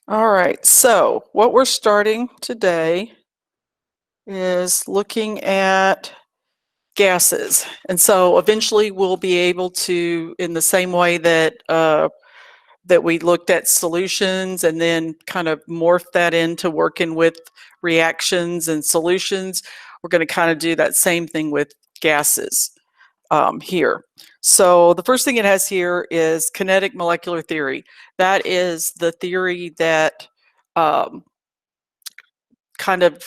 All right, so what we're starting today is looking at gases. And so eventually we'll be able to, in the same way that we looked at solutions and then kind of morph that into working with reactions and solutions, we're going to kind of do that same thing with gases here. So the first thing it has here is kinetic molecular theory. That is the theory that um, kind of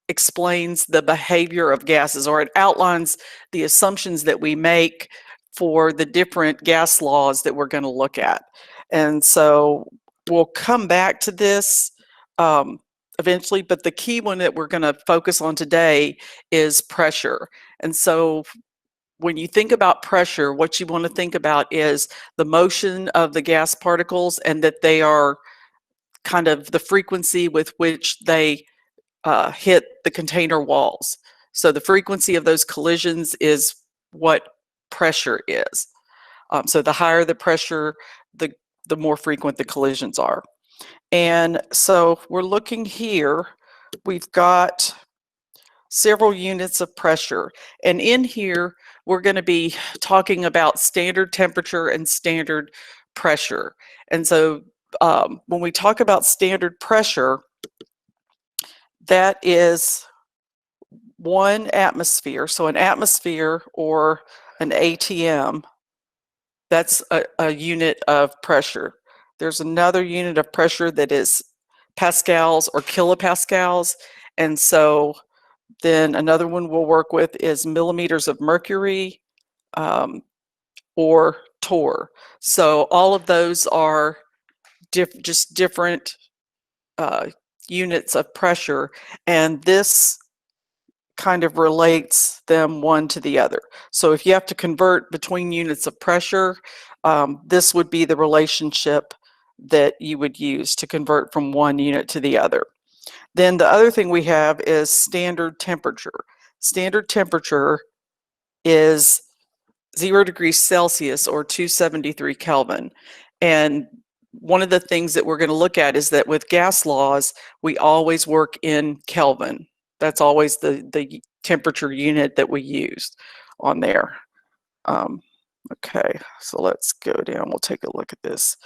explains the behavior of gases, or it outlines the assumptions that we make for the different gas laws that we're going to look at. And so we'll come back to this eventually, but the key one that we're going to focus on today is pressure. And so when you think about pressure, what you want to think about is the motion of the gas particles, and that they are kind of the frequency with which they hit the container walls. So the frequency of those collisions is what pressure is. So the higher the pressure, the more frequent the collisions are. And so we're looking here, we've got several units of pressure. And in here, we're going to be talking about standard temperature and standard pressure. And so when we talk about standard pressure, that is 1 atmosphere. So an atmosphere, or an ATM, that's a unit of pressure. There's another unit of pressure that is pascals or kilopascals. And so then another one we'll work with is millimeters of mercury, or torr. So all of those are just different units of pressure, and this kind of relates them one to the other. So if you have to convert between units of pressure, this would be the relationship that you would use to convert from one unit to the other. Then the other thing we have is standard temperature. Standard temperature is 0 degrees Celsius, or 273 Kelvin. And one of the things that we're going to look at is that with gas laws, we always work in Kelvin. That's always the temperature unit that we used on there. Okay, so let's go down. We'll take a look at this.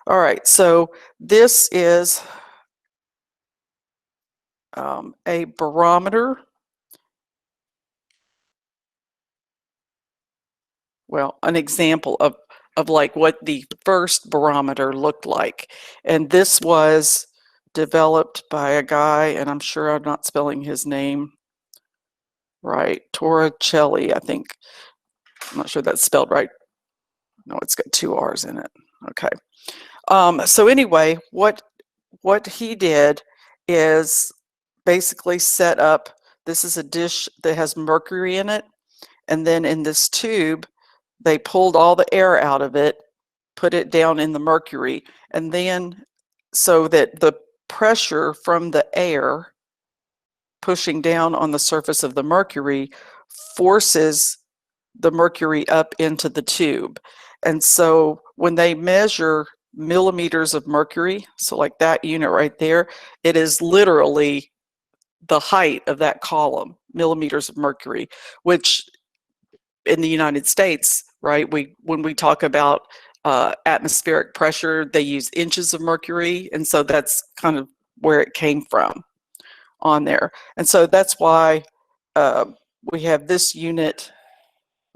All right, so this is a barometer. Well, an example of like what the first barometer looked like. And this was developed by a guy, and I'm sure I'm not spelling his name right, Torricelli, I think. I'm not sure that's spelled right. No, it's got 2 R's in it. Okay. So anyway, what he did is basically set up, this is a dish that has mercury in it, and then in this tube, they pulled all the air out of it, put it down in the mercury, and then so that the pressure from the air pushing down on the surface of the mercury forces the mercury up into the tube. And so when they measure millimeters of mercury, so like that unit right there, it is literally the height of that column, millimeters of mercury, which in the United States, right, when we talk about atmospheric pressure, they use inches of mercury. And so that's kind of where it came from on there. And so that's why we have this unit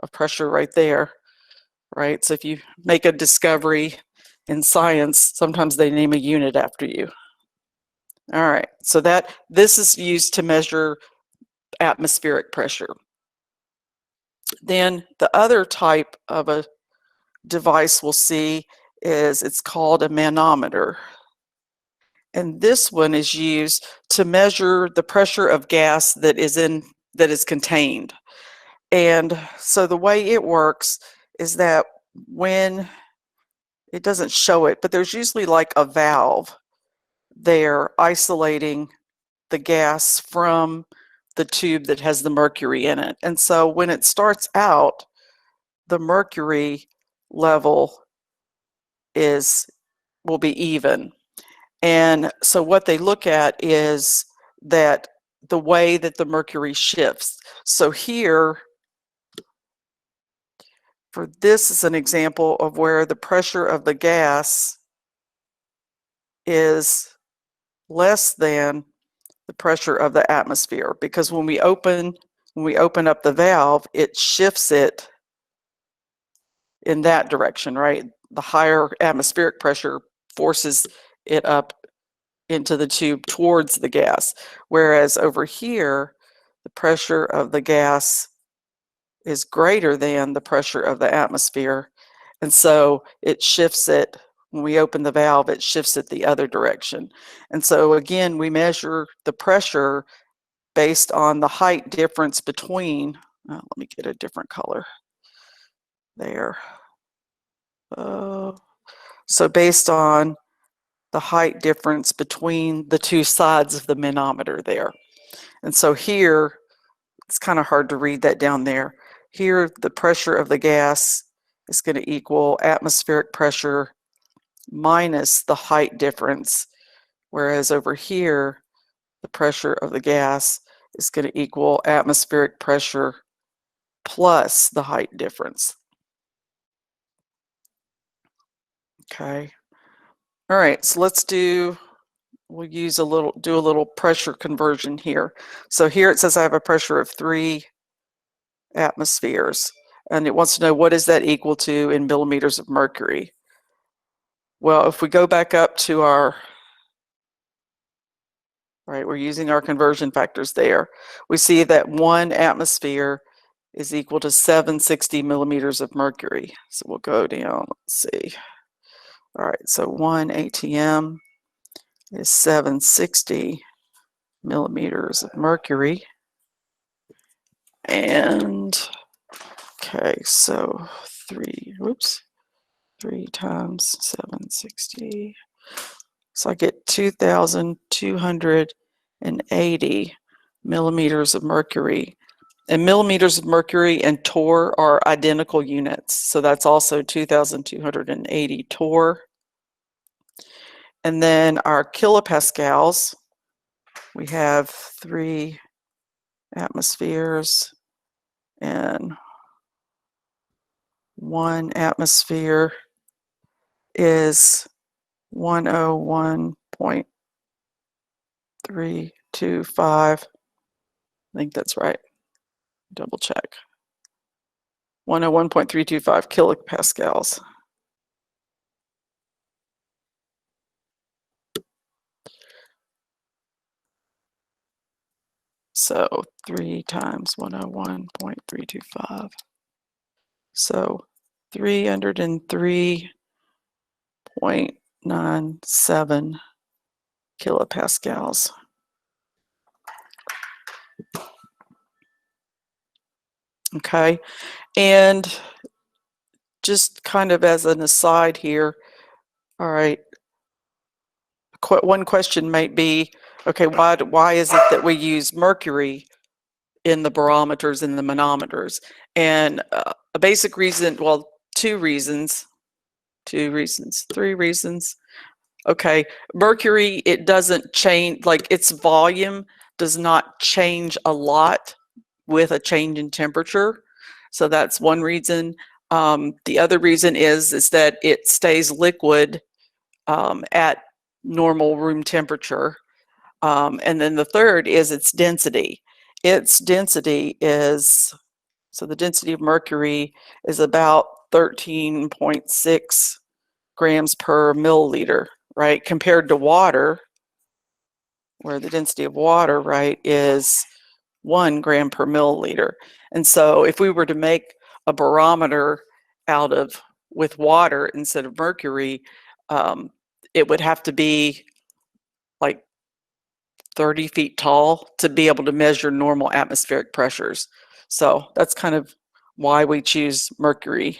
of pressure right there, right? So if you make a discovery in science, sometimes they name a unit after you. All right, so this is used to measure atmospheric pressure. Then the other type of a device we'll see is, it's called a manometer. And this one is used to measure the pressure of gas that is contained. And so the way it works is that when it doesn't show it, but there's usually like a valve there isolating the gas from the tube that has the mercury in it. And so when it starts out, the mercury level will be even. And so what they look at is that the way that the mercury shifts. So here, for this is an example of where the pressure of the gas is less than the pressure of the atmosphere, because when we open up the valve, it shifts it in that direction, right? The higher atmospheric pressure forces it up into the tube towards the gas, whereas over here, the pressure of the gas is greater than the pressure of the atmosphere, and so it shifts it. When we open the valve, it shifts it the other direction. And so again, we measure the pressure based on the height difference between, let me get a different color there. So based on the height difference between the two sides of the manometer there. And so here, it's kind of hard to read that down there. Here, the pressure of the gas is going to equal atmospheric pressure minus the height difference, whereas over here, the pressure of the gas is going to equal atmospheric pressure plus the height difference. Okay. All right, so we'll do a little pressure conversion here. So here it says I have a pressure of 3 atmospheres, and it wants to know what is that equal to in millimeters of mercury. Well, if we go back up to our, right, we're using our conversion factors there. We see that 1 atmosphere is equal to 760 millimeters of mercury. So we'll go down, let's see. All right, so 1 ATM is 760 millimeters of mercury. And, okay, so 3 times 760. So I get 2,280 millimeters of mercury. And millimeters of mercury and torr are identical units. So that's also 2,280 torr. And then our kilopascals, we have 3 atmospheres, and 1 atmosphere is 101.325. I think that's right. Double check. 101.325 kilopascals. So 3 times 101.325. So 303.97 kilopascals. Okay, and just kind of as an aside here, all right, one question might be, okay, why is it that we use mercury in the barometers and the manometers? And a basic reason, well, 3 reasons. Okay, mercury, it doesn't change, like its volume does not change a lot with a change in temperature. So that's one reason. The other reason is that it stays liquid at normal room temperature. And then the third is its density. Its density is, so the density of mercury is about 13.6 grams per milliliter, right? Compared to water, where the density of water, right, is 1 gram per milliliter. And so if we were to make a barometer with water instead of mercury, it would have to be like 30 feet tall to be able to measure normal atmospheric pressures. So that's kind of why we choose mercury.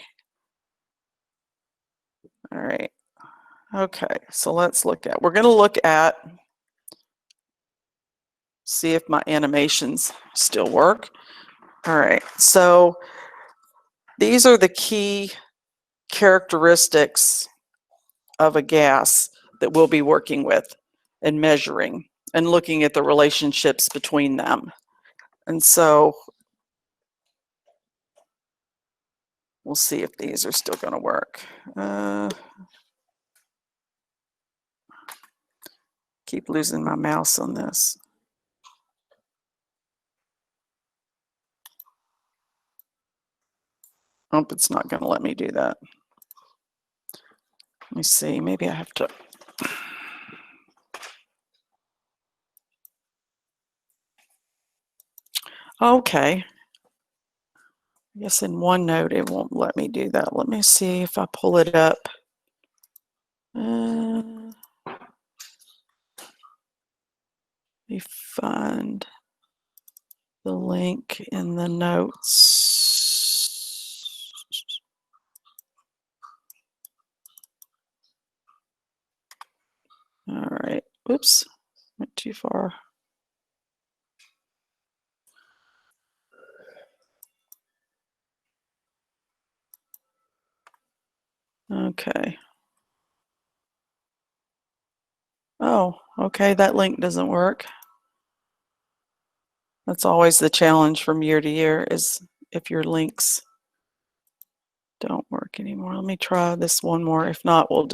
All right. Okay, so we're going to look at, see if my animations still work. All right, so these are the key characteristics of a gas that we'll be working with and measuring and looking at the relationships between them. And so we'll see if these are still going to work. Keep losing my mouse on this. Oh, it's not going to let me do that. Let me see. Maybe I have to. Okay. I guess in OneNote it won't let me do that. Let me see if I pull it up. Let me find the link in the notes. All right. Oops. Went too far. Okay. Oh, okay. That link doesn't work. That's always the challenge from year to year, is if your links don't work anymore. Let me try this one more. If not, we'll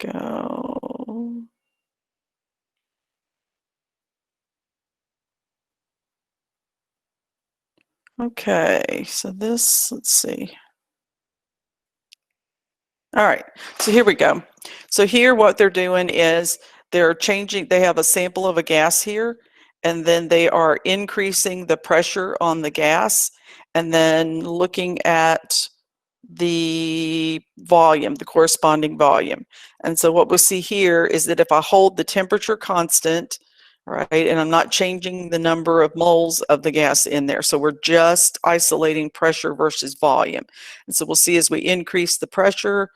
go. Okay, so this, let's see. All right, so here we go. So here what they're doing is they're changing, they have a sample of a gas here, and then they are increasing the pressure on the gas, and then looking at the volume, the corresponding volume. And so what we'll see here is that if I hold the temperature constant, right, and I'm not changing the number of moles of the gas in there, so we're just isolating pressure versus volume. And so we'll see as we increase the pressure,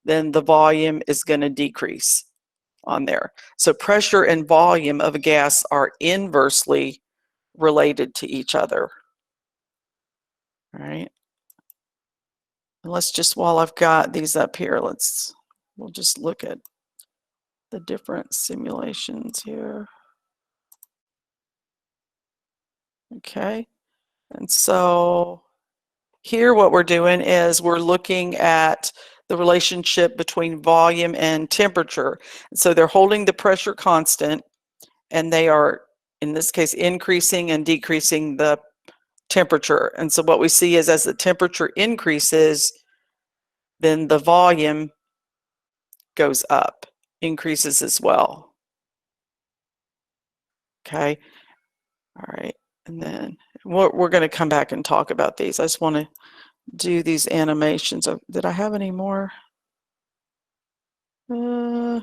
then the volume is going to decrease on there. So pressure and volume of a gas are inversely related to each other. All right. And let's just, while I've got these up here, we'll just look at the different simulations here. Okay. And so here what we're doing is we're looking at the relationship between volume and temperature. And so they're holding the pressure constant, and they are, in this case, increasing and decreasing the temperature. And so what we see is as the temperature increases, then the volume goes up, increases as well. Okay. All right. And then we're going to come back and talk about these. I just want to do these animations. Did I have any more? No.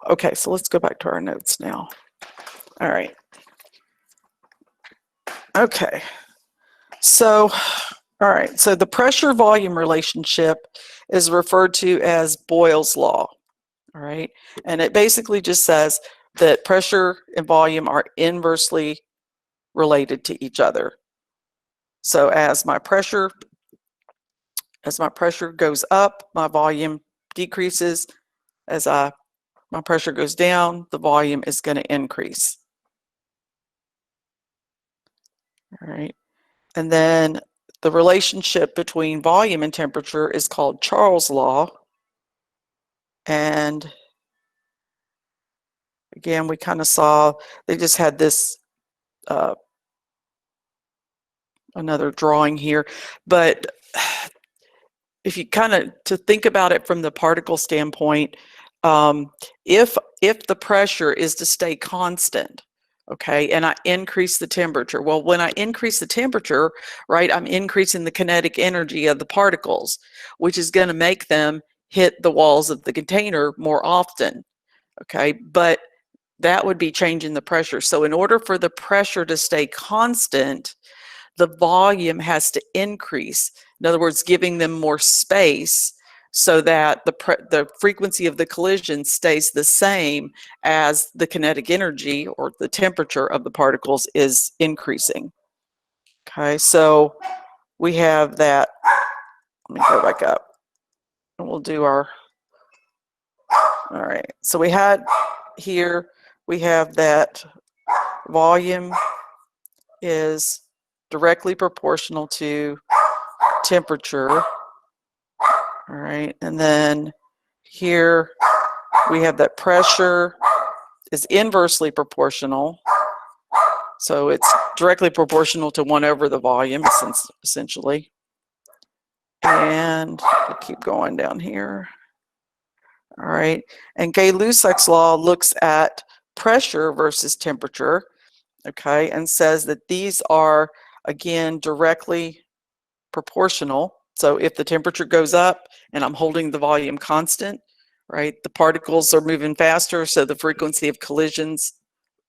Okay, so let's go back to our notes now. All right. Okay. So, all right. So the pressure volume relationship is referred to as Boyle's law. All right. And it basically just says that pressure and volume are inversely related to each other. So as my pressure goes up, my volume decreases. As my pressure goes down, the volume is going to increase. All right. And then the relationship between volume and temperature is called Charles' law. And again, we kind of saw, they just had this another drawing here, but if you kind of to think about it from the particle standpoint, if the pressure is to stay constant, okay, and I increase the temperature, well, when I increase the temperature, right, I'm increasing the kinetic energy of the particles, which is going to make them hit the walls of the container more often, okay, but that would be changing the pressure. So in order for the pressure to stay constant, the volume has to increase. In other words, giving them more space so that the frequency of the collision stays the same as the kinetic energy or the temperature of the particles is increasing. Okay, so we have that. Let me go back up. And we'll do our, all right. So we had here, we have that volume is directly proportional to temperature. All right. And then here we have that pressure is inversely proportional. So it's directly proportional to 1 over the volume, essentially. And we'll keep going down here. All right. And Gay-Lussac's law looks at pressure versus temperature, okay, and says that these are, again, directly proportional. So if the temperature goes up and I'm holding the volume constant, right, the particles are moving faster, so the frequency of collisions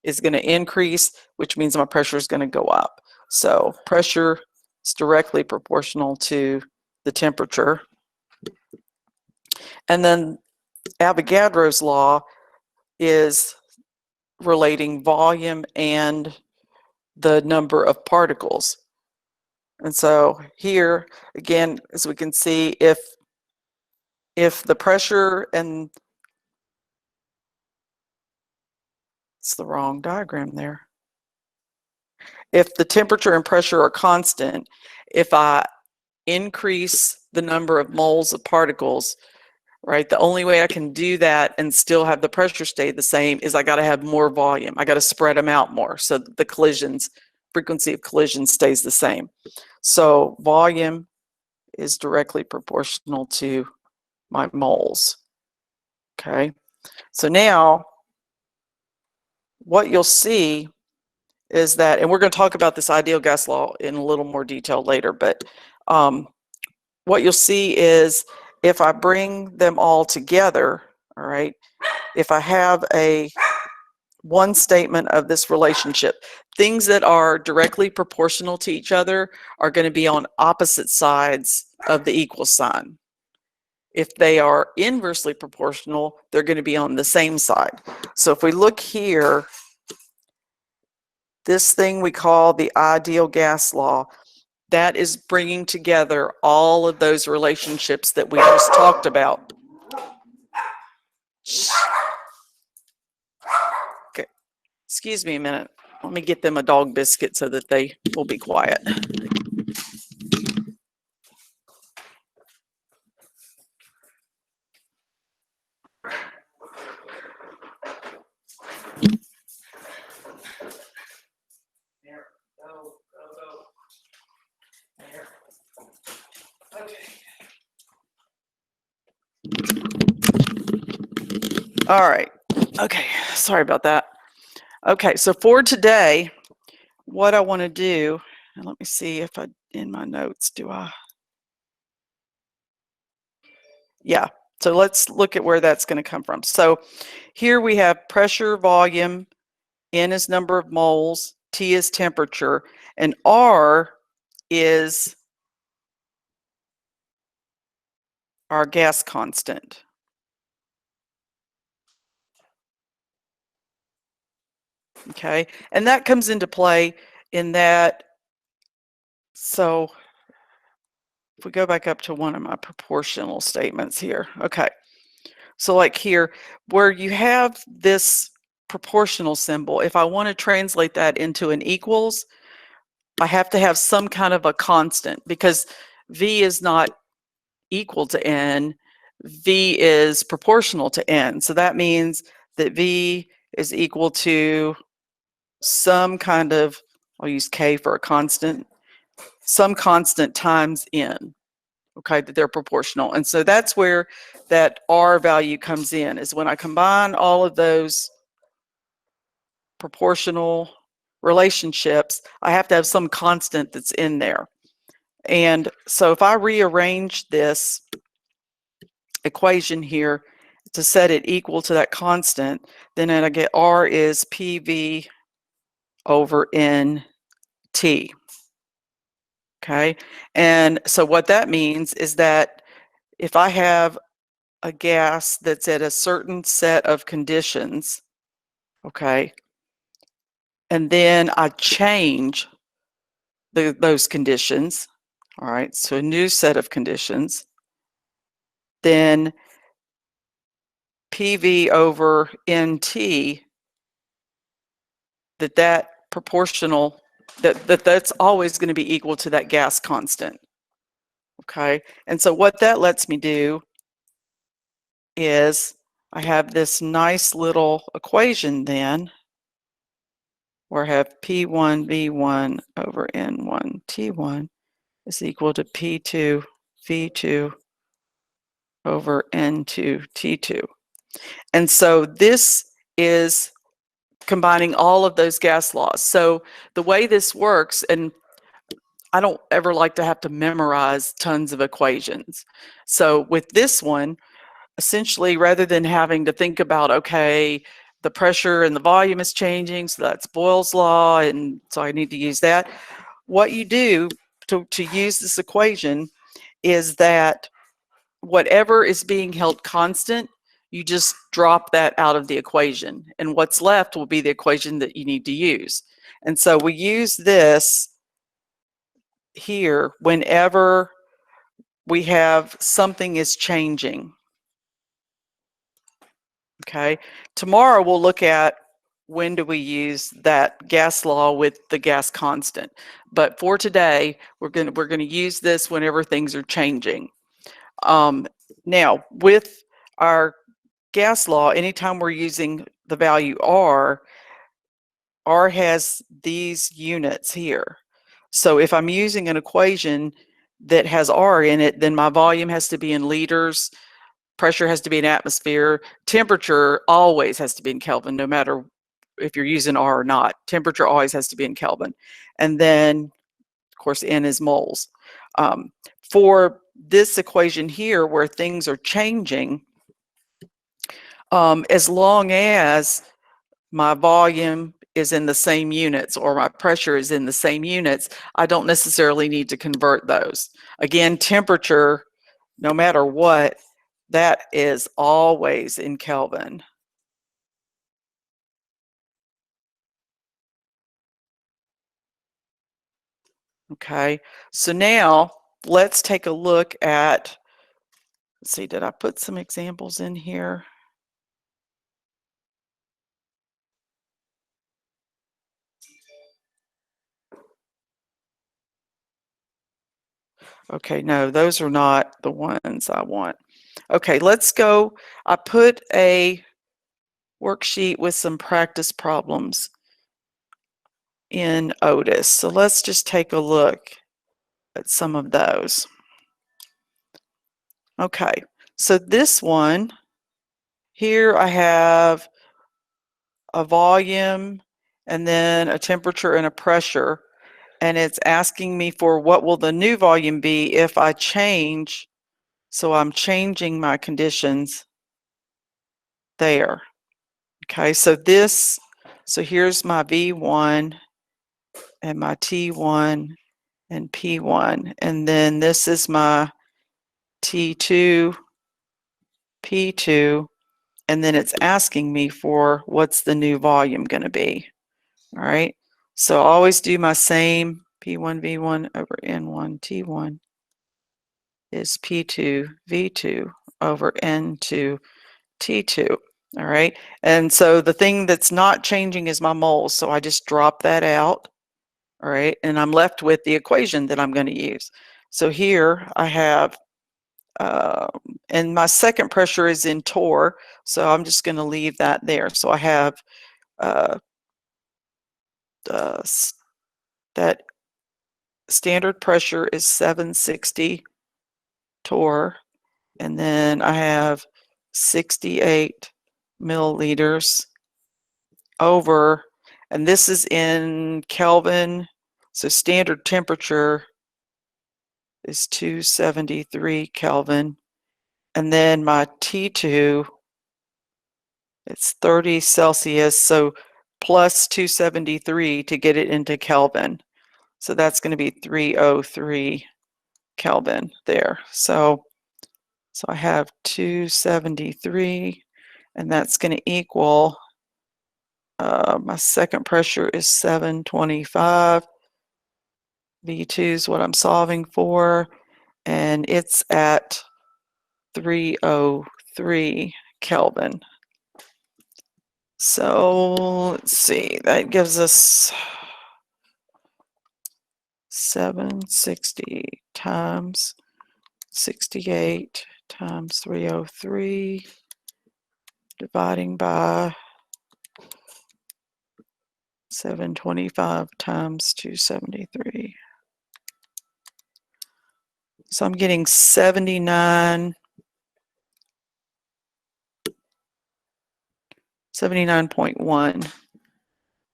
is going to increase, which means my pressure is going to go up. So pressure is directly proportional to the temperature. And then Avogadro's law is relating volume and the number of particles. And so here, again, as we can see, if the pressure and, it's the wrong diagram there. If the temperature and pressure are constant, if I increase the number of moles of particles, right, the only way I can do that and still have the pressure stay the same is I got to have more volume. I got to spread them out more so that the collisions, frequency of collisions stays the same. So volume is directly proportional to my moles. Okay, so now what you'll see is that, and we're going to talk about this ideal gas law in a little more detail later, but what you'll see is if I bring them all together, all right, if I have one statement of this relationship, things that are directly proportional to each other are going to be on opposite sides of the equal sign. If they are inversely proportional, they're going to be on the same side. So if we look here, this thing we call the ideal gas law, that is bringing together all of those relationships that we just talked about. Okay, excuse me a minute. Let me get them a dog biscuit so that they will be quiet. All right. Okay, sorry about that. Okay, so for today, what I want to do, and let me see if I, in my notes, do I? Yeah, so let's look at where that's going to come from. So here we have pressure, volume, N is number of moles, T is temperature, and R is our gas constant. Okay, and that comes into play in that, so if we go back up to one of my proportional statements here, okay, so like here, where you have this proportional symbol, if I want to translate that into an equals, I have to have some kind of a constant because V is not equal to N, V is proportional to N. So that means that V is equal to some kind of, I'll use K for a constant, some constant times N, okay, that they're proportional. And so that's where that R value comes in, is when I combine all of those proportional relationships, I have to have some constant that's in there. And so if I rearrange this equation here to set it equal to that constant, then I get R is PV over NT. Okay, and so what that means is that if I have a gas that's at a certain set of conditions, okay, and then I change those conditions, all right, so a new set of conditions, then PV over NT, that proportional, that's always going to be equal to that gas constant. Okay, and so what that lets me do is I have this nice little equation then where I have P1 V1 over N1 T1 is equal to P2 V2 over N2 T2. And so this is combining all of those gas laws. So the way this works, and I don't ever like to have to memorize tons of equations. So with this one, essentially, rather than having to think about, okay, the pressure and the volume is changing, so that's Boyle's law, and so I need to use that. What you do to use this equation is that whatever is being held constant, you just drop that out of the equation, and what's left will be the equation that you need to use. And so we use this here whenever we have something is changing. Okay, tomorrow we'll look at when do we use that gas law with the gas constant. But for today, we're gonna use this whenever things are changing. Now, with our gas law, anytime we're using the value R has these units here. So if I'm using an equation that has R in it, then my volume has to be in liters, pressure has to be in atmosphere, temperature always has to be in Kelvin, no matter if you're using R or not. Temperature always has to be in Kelvin. And then, of course, N is moles. For this equation here, where things are changing, as long as my volume is in the same units or my pressure is in the same units, I don't necessarily need to convert those. Again, temperature, no matter what, that is always in Kelvin. Okay, so now let's take a look at, let's see, did I put some examples in here? Okay, no, those are not the ones I want. Okay, let's go. I put a worksheet with some practice problems in Otis. So let's just take a look at some of those. Okay, so this one here, I have a volume and then a temperature and a pressure, and it's asking me for what will the new volume be if I change. So I'm changing my conditions there. Okay, so here's my V1 and my T1 and P1, and then this is my T2, P2, and then it's asking me for what's the new volume going to be. All right, so I always do my same P1 V1 over N1 T1 is P2 V2 over N2 T2. All right, and so the thing that's not changing is my moles, so I just drop that out. All right, and I'm left with the equation that I'm going to use. So here I have, and my second pressure is in torr, so I'm just going to leave that there. So I have that standard pressure is 760 torr, and then I have 68 milliliters over, and this is in Kelvin, so standard temperature is 273 Kelvin, and then my T2, it's 30 Celsius, so plus 273 to get it into Kelvin. So that's going to be 303 Kelvin there. So I have 273, and that's going to equal, my second pressure is 725. V2 is what I'm solving for, and it's at 303 Kelvin. So let's see, that gives us 760 times 68 times 303 dividing by 725 times 273. So I'm getting 79.1,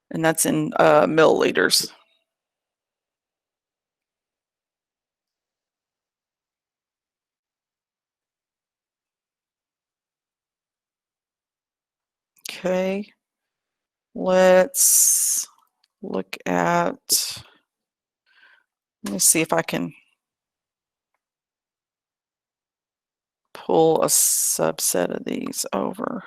and that's in milliliters. Okay, let's look at, let me see if I can pull a subset of these over.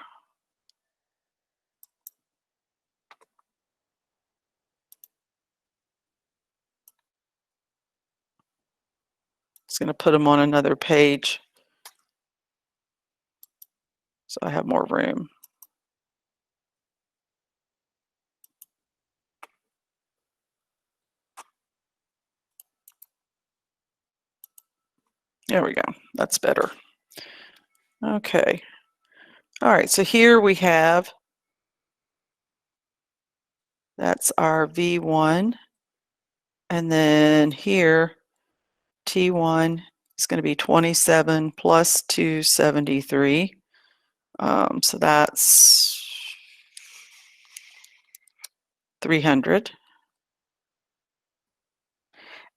Just going to put them on another page so I have more room. There we go. That's better. Okay. All right. So here we have, that's our V1. And then here, T1 is going to be 27 plus 273. So that's 300.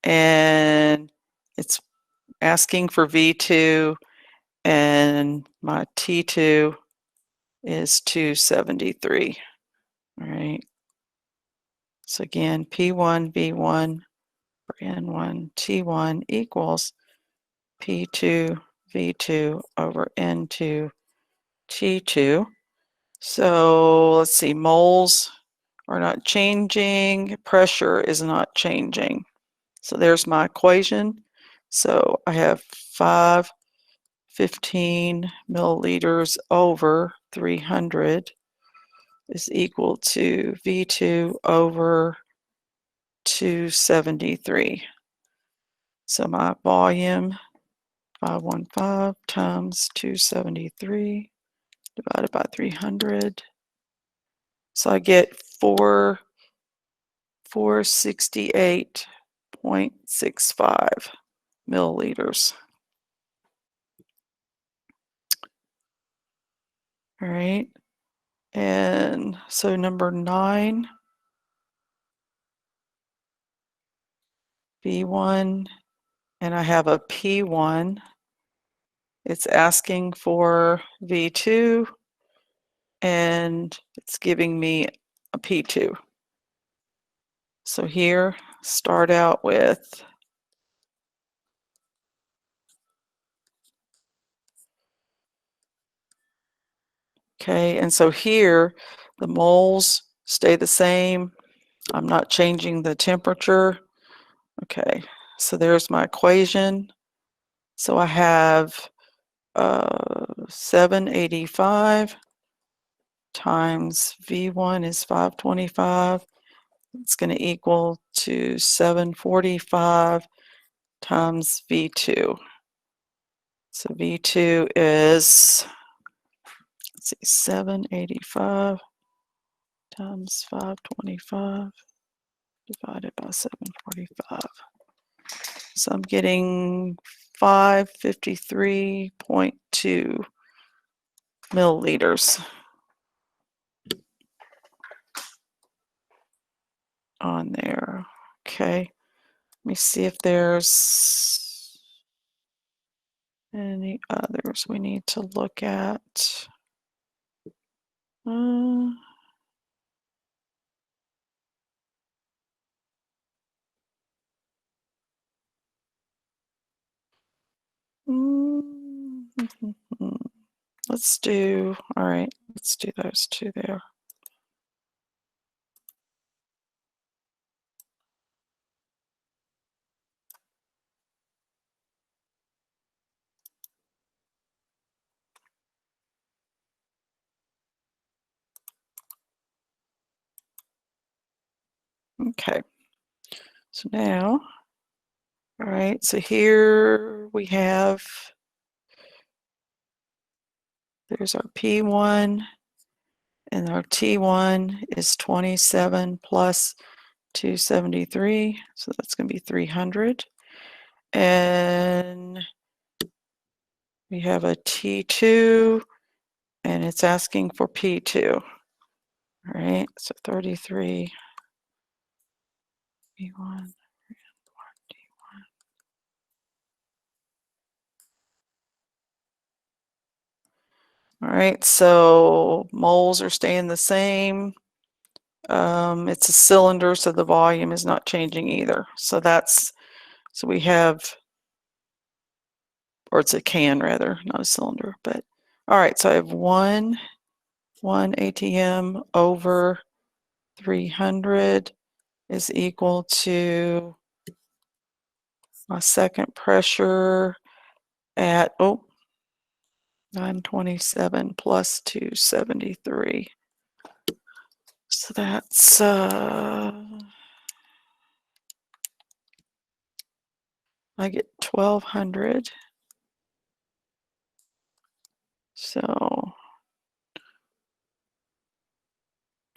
And it's asking for V2, and my T2 is 273. All right. So again, P1, V1, for N1, T1 equals P2, V2 over N2, T2. So let's see, moles are not changing, pressure is not changing. So there's my equation. So I have 515 milliliters over 300 is equal to V2 over 273. So my volume, 515 times 273 divided by 300. So I get 468.65 milliliters. All right. And so number 9, V1, and I have a P1. It's asking for V2, and it's giving me a P2. So here, start out with okay, and so here the moles stay the same. I'm not changing the temperature. Okay, so there's my equation. So I have 785 times V1 is 525. It's going to equal to 745 times V2. So V2 is, let's see, 785 times 525 divided by 745. So I'm getting 553.2 milliliters on there. Okay, let me see if there's any others we need to look at. Let's do, all right, let's do those two there. Okay, so now, all right, so here we have, there's our P1, and our T1 is 27 plus 273, so that's going to be 300. And we have a T2, and it's asking for P2. All right, so 33 P1. All right, so moles are staying the same. It's a cylinder, so the volume is not changing either. So that's, so we have, or it's a can rather, not a cylinder, but all right, so I have one ATM over 300 is equal to my second pressure at, 927 plus 273. So that's, I get 1200. So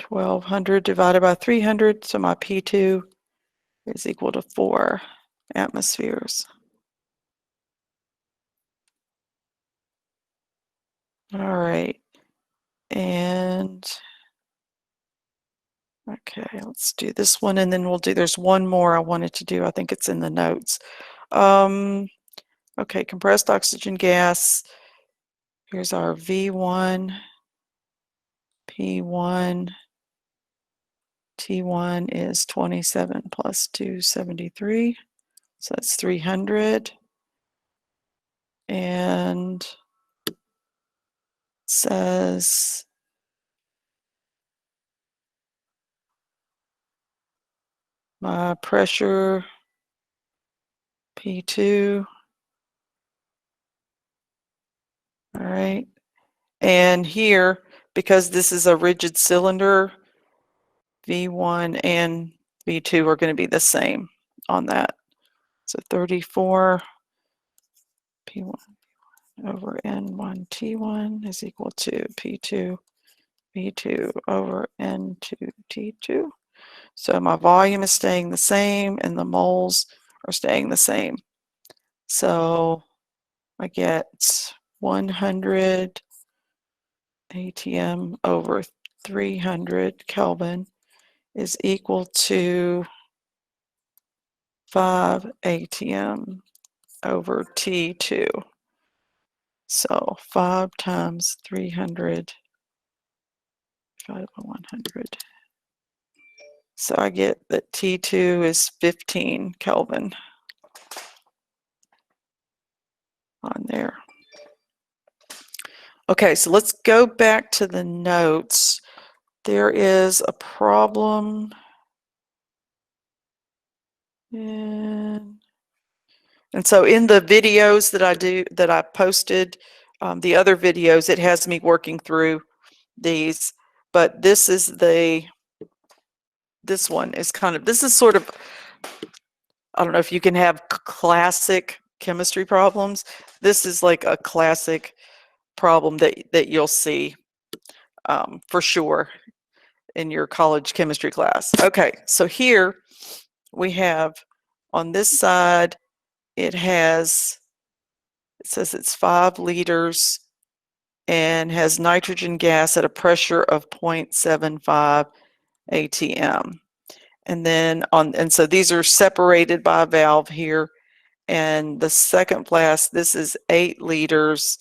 1200 divided by 300, so my P2 is equal to 4 atmospheres. All right, and okay, let's do this one, and then we'll do, there's one more I wanted to do. I think it's in the notes. Okay, compressed oxygen gas. Here's our V1, P1, T1 is 27 plus 273, so that's 300. And says my pressure P2. All right, and here, because this is a rigid cylinder, V1 and V2 are going to be the same on that. So 34 P1 over N1 T1 is equal to P2 V2 over N2 T2. So my volume is staying the same and the moles are staying the same. So I get 100 ATM over 300 Kelvin is equal to 5 ATM over T2. So 5 times 300 divided by 100. So I get that T2 is 15 Kelvin on there. Okay, so let's go back to the notes. There is a problem. And so in the videos that I posted, the other videos, it has me working through these, but this one is kind of, this is sort of, I don't know if you can have classic chemistry problems. This is like a classic problem that you'll see for sure in your college chemistry class. Okay, so here we have on this side, it says it's 5 liters and has nitrogen gas at a pressure of 0.75 ATM. And then and so these are separated by a valve here. And the second flask, this is 8 liters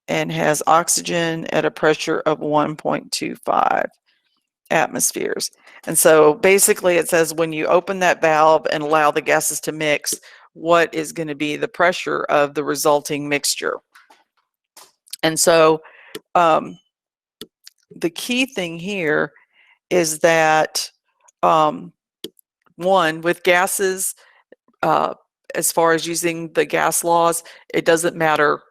and has oxygen at a pressure of 1.25 atmospheres. And so basically it says when you open that valve and allow the gases to mix, what is going to be the pressure of the resulting mixture. And so the key thing here is that one, with gases, as far as using the gas laws, it doesn't matter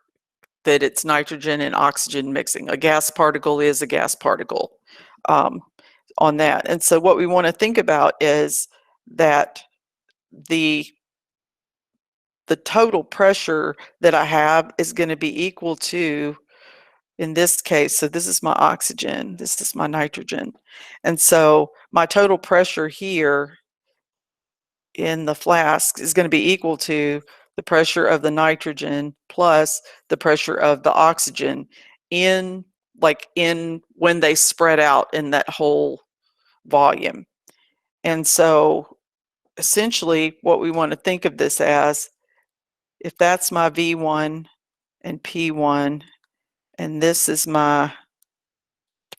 that it's nitrogen and oxygen mixing. A gas particle is a gas particle. on that. And so what we want to think about is that the total pressure that I have is going to be equal to, in this case, so this is my oxygen, this is my nitrogen. And so my total pressure here in the flask is going to be equal to the pressure of the nitrogen plus the pressure of the oxygen in when they spread out in that whole volume. And so essentially what we want to think of this as, if that's my V1 and P1, and this is my,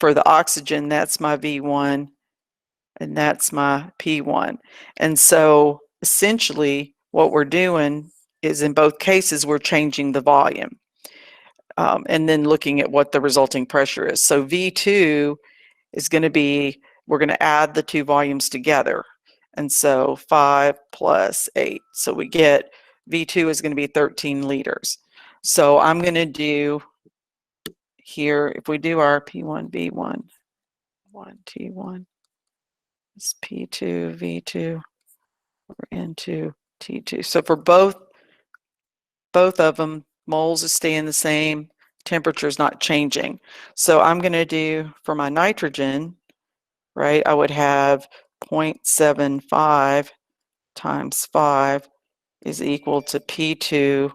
for the oxygen, that's my V1 and that's my P1. And so essentially what we're doing is, in both cases, we're changing the volume and then looking at what the resulting pressure is. So V2 is going to be, we're going to add the two volumes together. And so 5 plus 8. So we get V2 is going to be 13 liters. So I'm going to do here, if we do our P1, V1, 1, T1, is P2, V2, into T2. So for both of them, moles is staying the same, temperature is not changing. So I'm going to do, for my nitrogen, right, I would have 0.75 times 5 is equal to P2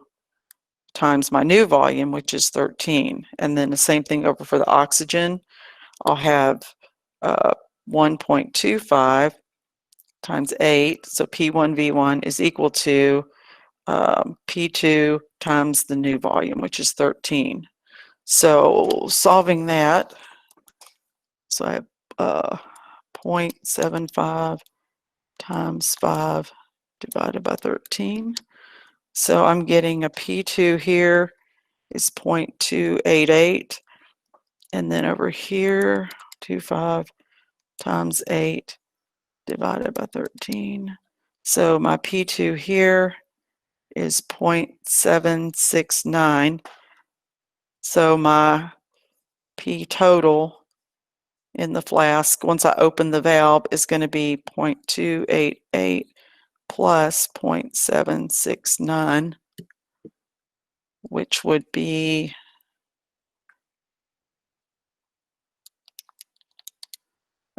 times my new volume, which is 13. And then the same thing over for the oxygen. I'll have 1.25 times 8, so P1 V1 is equal to P2 times the new volume, which is 13. So solving that, so I have 0.75 times 5 divided by 13. So I'm getting a P2 here is 0.288, and then over here 25 times 8 divided by 13. So my P2 here is 0.769. So my P total in the flask, once I open the valve, is going to be 0.288 plus 0.769, which would be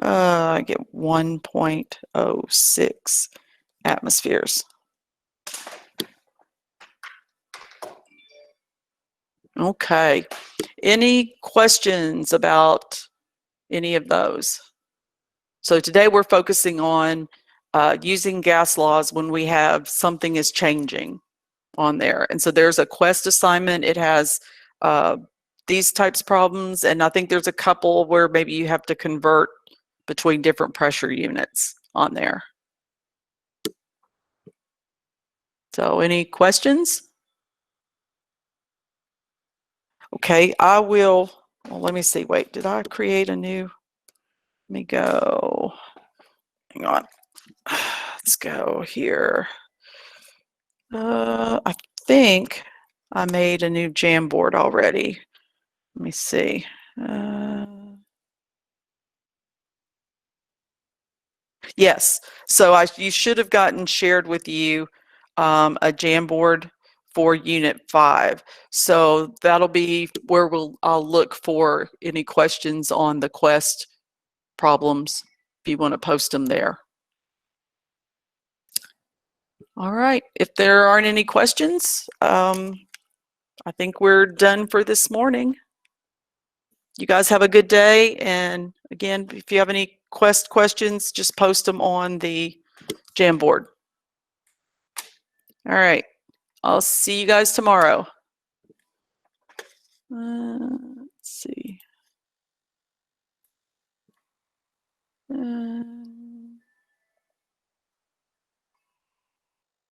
I get 1.06 atmospheres. Okay. Any questions about any of those? So today we're focusing on using gas laws when we have something is changing on there. And so there's a quest assignment. It has these types of problems, and I think there's a couple where maybe you have to convert between different pressure units on there. So any questions? Okay, I will, well, let me see, wait, did I create a new, let me go, hang on, let's go here. I think I made a new Jamboard already. Let me see. Yes, so you should have gotten shared with you a Jamboard for Unit 5. So that'll be where I'll look for any questions on the quest problems if you want to post them there. All right, if there aren't any questions, I think we're done for this morning. You guys have a good day, and again, if you have any questions, just post them on the Jamboard. All right, I'll see you guys tomorrow. Let's see.